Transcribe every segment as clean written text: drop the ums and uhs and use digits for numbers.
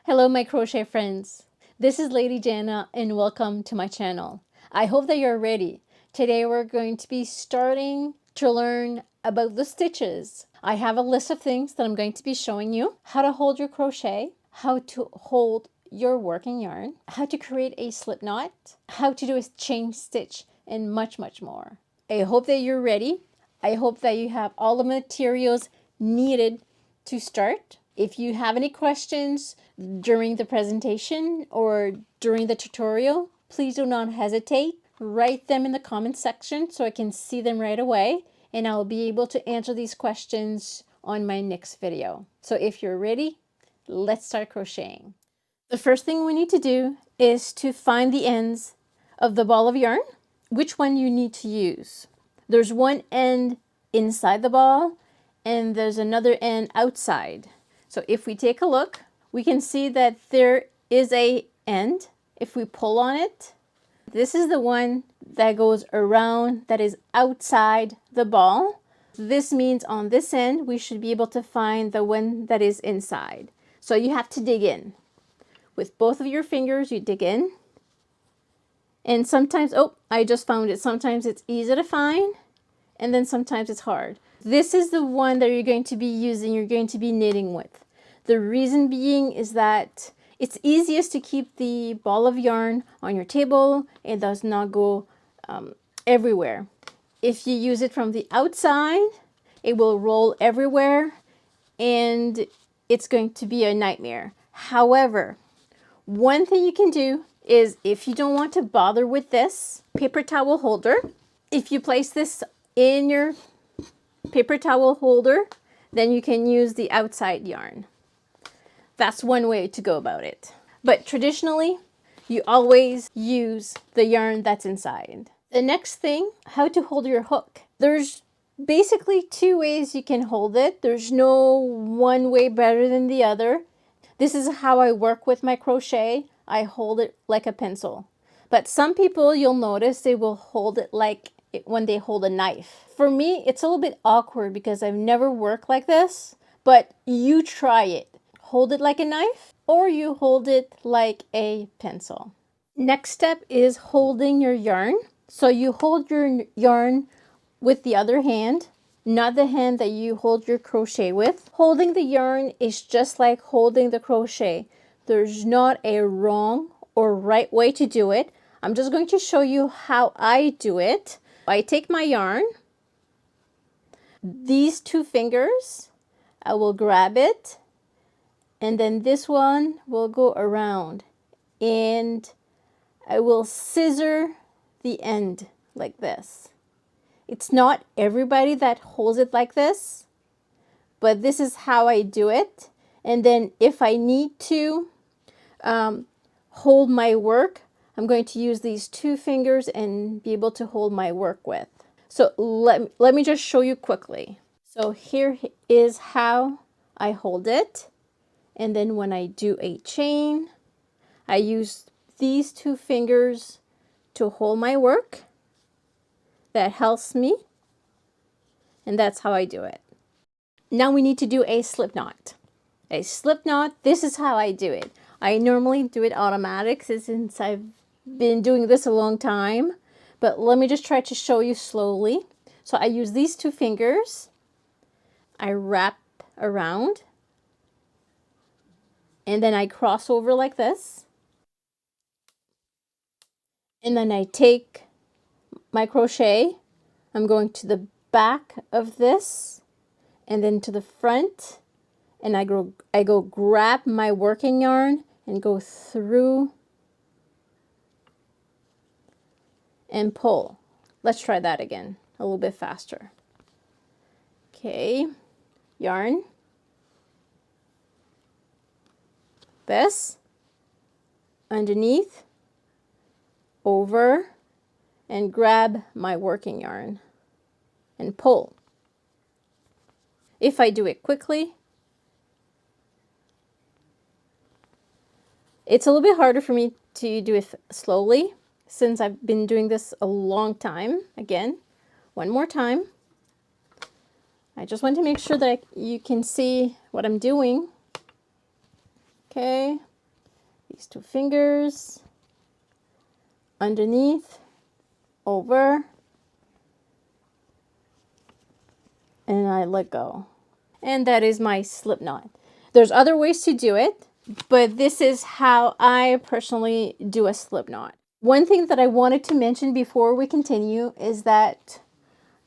Hello my crochet friends. This is Lady Jana and welcome to my channel. I hope that you're ready. Today we're going to be starting to learn about the stitches. I have a list of things that I'm going to be showing you. How to hold your crochet, how to hold your working yarn, how to create a slip knot, how to do a chain stitch, and much more. I hope that you're ready. I hope that you have all the materials needed to start. If you have any questions during the presentation or during the tutorial, please do not hesitate. Write them in the comment section so I can see them right away, and I'll be able to answer these questions on my next video. So if you're ready, let's start crocheting. The first thing we need to do is to find the ends of the ball of yarn, which one you need to use. There's one end inside the ball and there's another end outside. So if we take a look, we can see that there is a end. If we pull on it, this is the one that goes around, that is outside the ball. This means on this end, we should be able to find the one that is inside. So you have to dig in. With both of your fingers, you dig in. And sometimes, oh, I just found it. Sometimes it's easy to find, and then sometimes it's hard. This is the one that you're going to be using, you're going to be knitting with. The reason being is that it's easiest to keep the ball of yarn on your table. It does not go everywhere. If you use it from the outside, it will roll everywhere and it's going to be a nightmare. However, one thing you can do is, if you don't want to bother with this paper towel holder, if you place this in your paper towel holder, then you can use the outside yarn. That's one way to go about it. But traditionally, you always use the yarn that's inside. The next thing, how to hold your hook. There's basically two ways you can hold it. There's no one way better than the other. This is how I work with my crochet. I hold it like a pencil. But some people, you'll notice, they will hold it like when they hold a knife. For me, it's a little bit awkward because I've never worked like this, but you try it. Hold it like a knife or you hold it like a pencil. Next step is holding your yarn. So you hold your yarn with the other hand, not the hand that you hold your crochet with. Holding the yarn is just like holding the crochet. There's not a wrong or right way to do it. I'm just going to show you how I do it. I take my yarn, these two fingers, I will grab it, and then this one will go around, and I will scissor the end like this. It's not everybody that holds it like this, but this is how I do it. And then if I need to hold my work, I'm going to use these two fingers and be able to hold my work with. So let me just show you quickly. So here is how I hold it. And then when I do a chain, I use these two fingers to hold my work. That helps me. And that's how I do it. Now we need to do a slip knot. A slip knot, this is how I do it. I normally do it automatic since I've been doing this a long time, but let me just try to show you slowly. So I use these two fingers, I wrap around, and then I cross over like this, and then I take my crochet, I'm going to the back of this and then to the front, and I go grab my working yarn and go through and pull. Let's try that again a little bit faster. Okay, yarn, this, underneath, over, and grab my working yarn and pull. If I do it quickly, it's a little bit harder for me to do it slowly since I've been doing this a long time. Again, one more time. I just want to make sure that you can see what I'm doing. Okay, these two fingers underneath, over, and I let go. And that is my slip knot. There's other ways to do it, but this is how I personally do a slip knot. One thing that I wanted to mention before we continue is that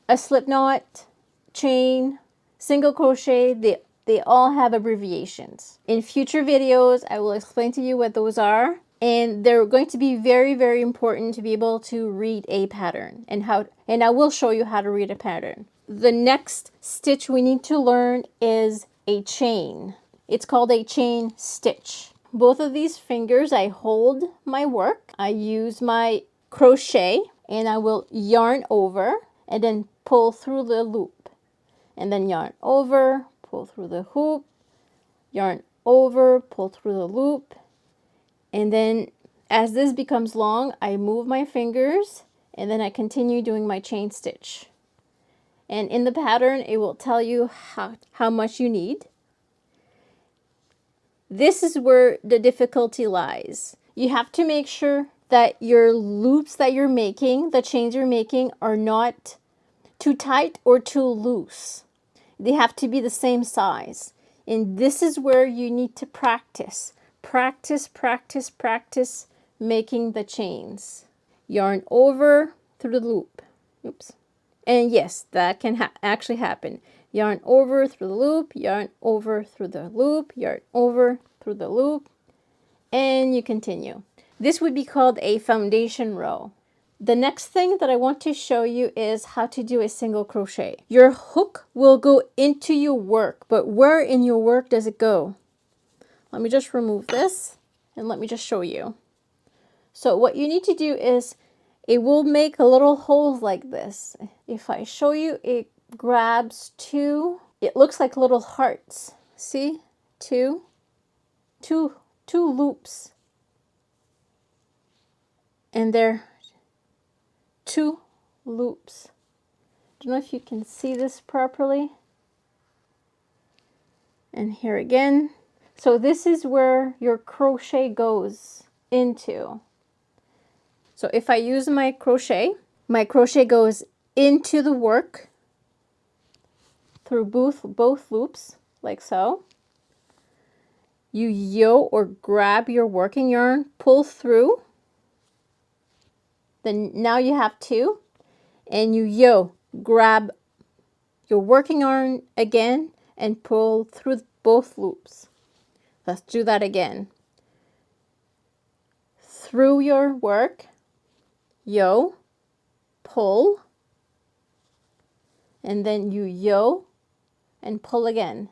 a slip knot, chain, single crochet, they all have abbreviations. In future videos, I will explain to you what those are, and they're going to be very, very important to be able to read a pattern and I will show you how to read a pattern. The next stitch we need to learn is a chain. It's called a chain stitch. Both of these fingers, I hold my work. I use my crochet and I will yarn over and then pull through the loop. And then yarn over, pull through the hoop, yarn over, pull through the loop. And then as this becomes long, I move my fingers and then I continue doing my chain stitch. And in the pattern, it will tell you how much you need. This is where the difficulty lies. You have to make sure that your loops that you're making, the chains you're making, are not too tight or too loose. They have to be the same size. And this is where you need to practice. Practice, practice, practice making the chains. Yarn over through the loop. Oops. And yes, that can actually happen. Yarn over through the loop, yarn over through the loop, yarn over through the loop, and you continue. This would be called a foundation row. The next thing that I want to show you is how to do a single crochet. Your hook will go into your work, but where in your work does it go? Let me just remove this and let me just show you. So what you need to do is it will make a little holes like this. If I show you, it grabs two, it looks like little hearts. See? Two loops. And they're two loops. Don't know if you can see this properly. And here again. So this is where your crochet goes into. So if I use my crochet goes into the work through both loops, like so. You yoke or grab your working yarn, pull through. Then now you have two, and you yoke, grab your working yarn again and pull through both loops. Let's do that again. Through your work, yoke, pull, and then you yoke and pull again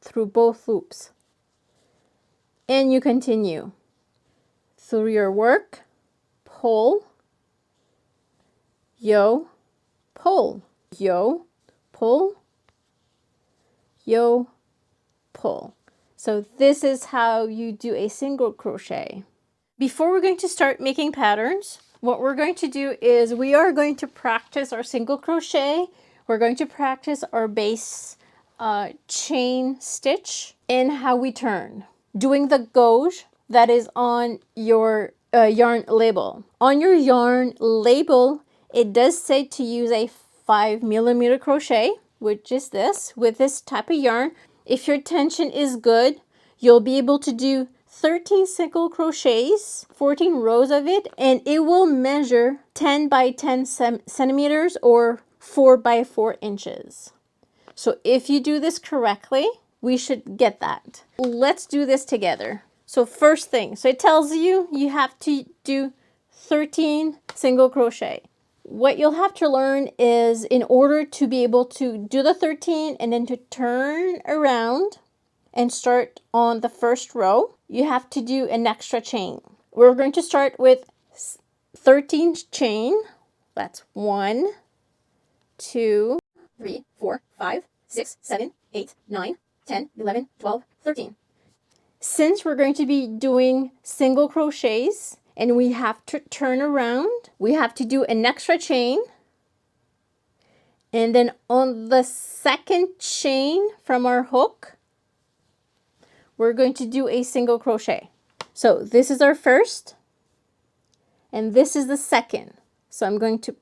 through both loops. And you continue. Through your work, pull, yoke, pull, yoke, pull, yoke, pull. So this is how you do a single crochet. Before we're going to start making patterns, what we're going to do is we are going to practice our single crochet. We're going to practice our base chain stitch and how we turn. Doing the gauge that is on your yarn label. On your yarn label, it does say to use a 5mm crochet, which is this, with this type of yarn. If your tension is good, you'll be able to do 13 single crochets, 14 rows of it, and it will measure 10 by 10 centimeters or 4 by 4 inches. So if you do this correctly, we should get that. Let's do this together. So first thing, so it tells you you have to do 13 single crochet. What you'll have to learn is in order to be able to do the 13 and then to turn around and start on the first row, you have to do an extra chain. We're going to start with 13 chain. That's 1, 2, 3, 4, 5, 6, 7, 8, 9, 10, 11, 12, 13. Since we're going to be doing single crochets and we have to turn around, we have to do an extra chain. And then on the second chain from our hook, we're going to do a single crochet. So this is our first, and this is the second. So I'm going to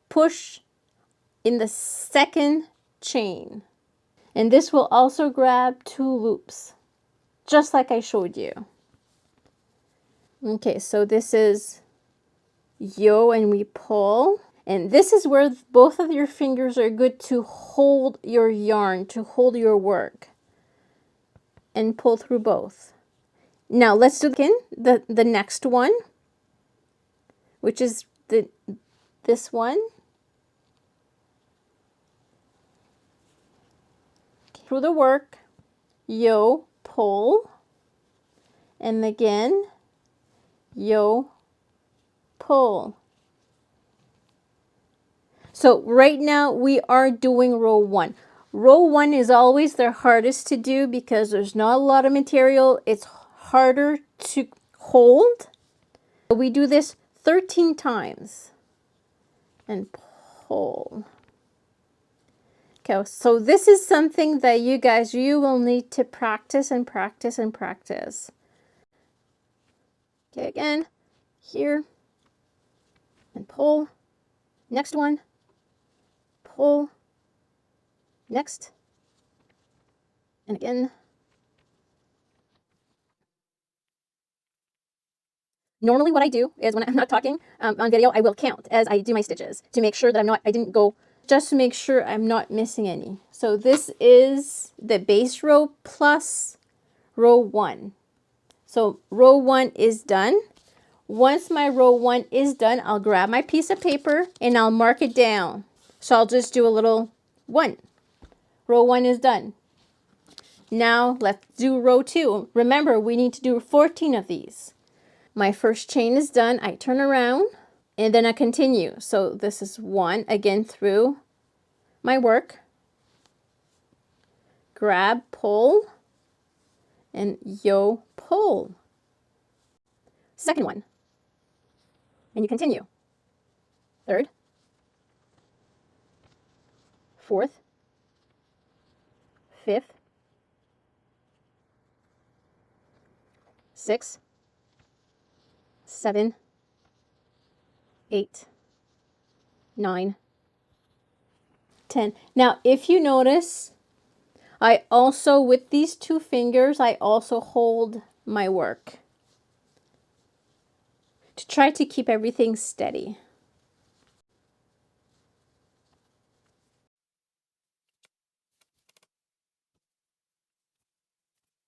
push in the second chain. And this will also grab 2 loops, just like I showed you. Okay, so this is yo, and we pull. And this is where both of your fingers are good to hold your yarn, to hold your work. And pull through both. Now let's do the next one, which is this one. Through the work, yo, pull, and again, yo, pull. So right now we are doing row 1. Row 1 is always the hardest to do because there's not a lot of material. It's harder to hold. We do this 13 times and pull. Okay, so this is something that you will need to practice and practice and practice. Okay, again, here, and pull. Next one, pull. Next, and again. Normally what I do is when I'm not talking on video, I will count as I do my stitches to make sure that I didn't go, just to make sure I'm not missing any. So this is the base row plus row 1. So row 1 is done. Once my row 1 is done, I'll grab my piece of paper and I'll mark it down. So I'll just do a little 1. Row 1 is done. Now let's do row 2. Remember, we need to do 14 of these. My first chain is done. I turn around and then I continue. So this is 1 again through my work. Grab, pull, and yo, pull. Second one. And you continue. Third, fourth, fifth, sixth, 7, 8, 9, 10. Now, if you notice, I also, with these 2 fingers, I also hold my work to try to keep everything steady.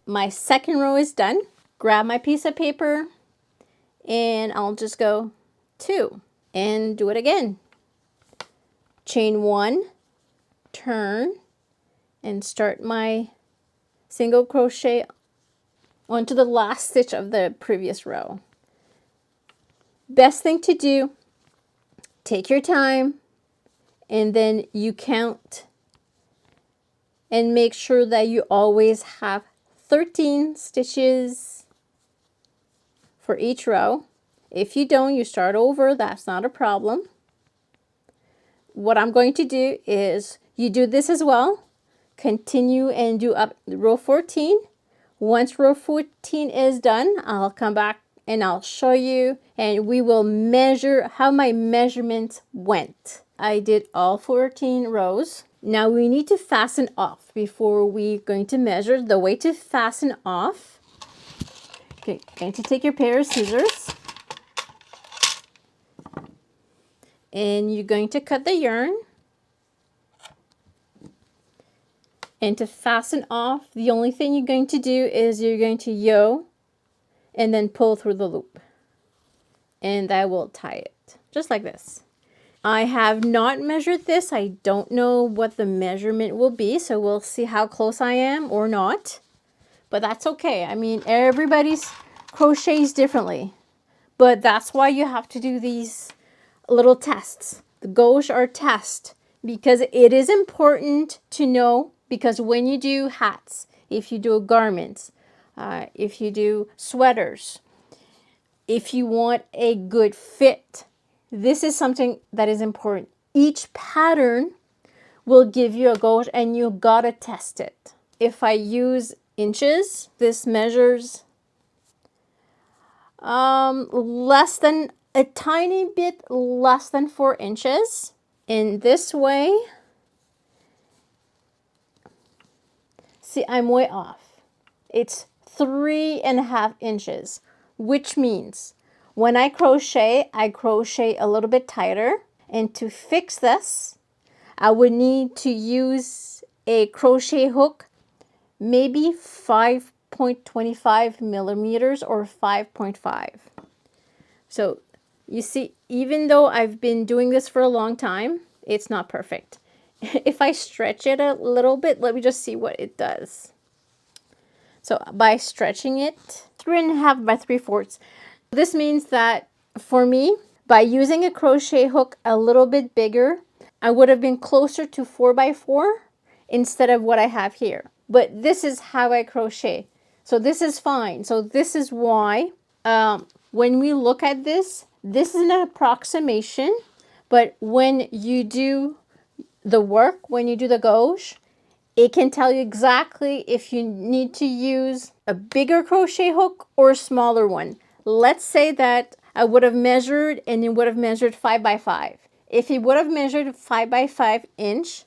My second row is done. Grab my piece of paper and I'll just go 2 and do it again. Chain 1, turn, and start my single crochet onto the last stitch of the previous row. Best thing to do, take your time and then you count and make sure that you always have 13 stitches for each row. If you don't, you start over, that's not a problem. What I'm going to do is you do this as well. Continue and do up row 14. Once row 14 is done, I'll come back and I'll show you and we will measure how my measurements went. I did all 14 rows. Now we need to fasten off before we're going to measure. The way to fasten off, okay, going to take your pair of scissors and you're going to cut the yarn. And to fasten off, the only thing you're going to do is you're going to yo and then pull through the loop. And that will tie it, just like this. I have not measured this. I don't know what the measurement will be, so we'll see how close I am or not. But that's okay. I mean, everybody's crochets differently. But that's why you have to do these little tests. The gauge are tests because it is important to know, because when you do hats, if you do garments, if you do sweaters, if you want a good fit, this is something that is important. Each pattern will give you a gauge and you gotta test it. If I use inches, this measures less than a tiny bit less than 4 inches. In this way, see, I'm way off. It's 3.5 inches, which means when I crochet a little bit tighter. And to fix this, I would need to use a crochet hook, maybe 5.25 millimeters or 5.5. So you see, even though I've been doing this for a long time, it's not perfect. If I stretch it a little bit, let me just see what it does. So by stretching it, 3.5 by 3/4. This means that for me, by using a crochet hook a little bit bigger, I would have been closer to 4x4 instead of what I have here. But this is how I crochet. So this is fine. So this is why when we look at this, this is an approximation. But when you do the work, when you do the gauche, it can tell you exactly if you need to use a bigger crochet hook or a smaller one. Let's say that I would have measured and it would have measured 5x5. If it would have measured 5x5 inch,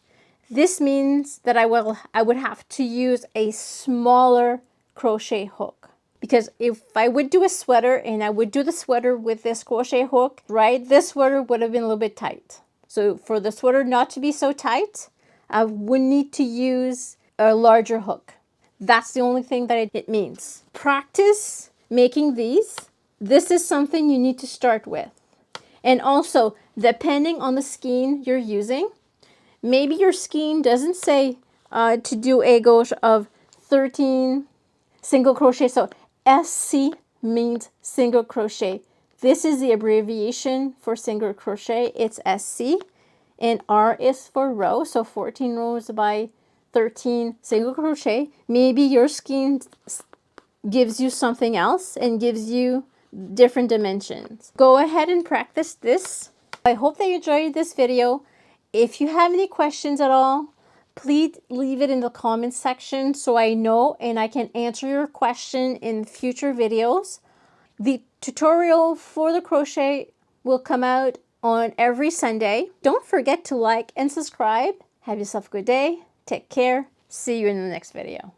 this means that I would have to use a smaller crochet hook. Because if I would do a sweater and I would do the sweater with this crochet hook, right, this sweater would have been a little bit tight. So for the sweater not to be so tight, I would need to use a larger hook. That's the only thing that it means. Practice making these. This is something you need to start with. And also, depending on the skein you're using, maybe your skein doesn't say to do a gauche of 13 single crochet. So SC means single crochet. This is the abbreviation for single crochet. It's SC. And R is for row, so 14 rows by 13 single crochet. Maybe your skein gives you something else and gives you different dimensions. Go ahead and practice this. I hope that you enjoyed this video. If you have any questions at all, please leave it in the comments section so I know and I can answer your question in future videos. The tutorial for the crochet will come out on every Sunday. Don't forget to like and subscribe. Have yourself a good day. Take care. See you in the next video.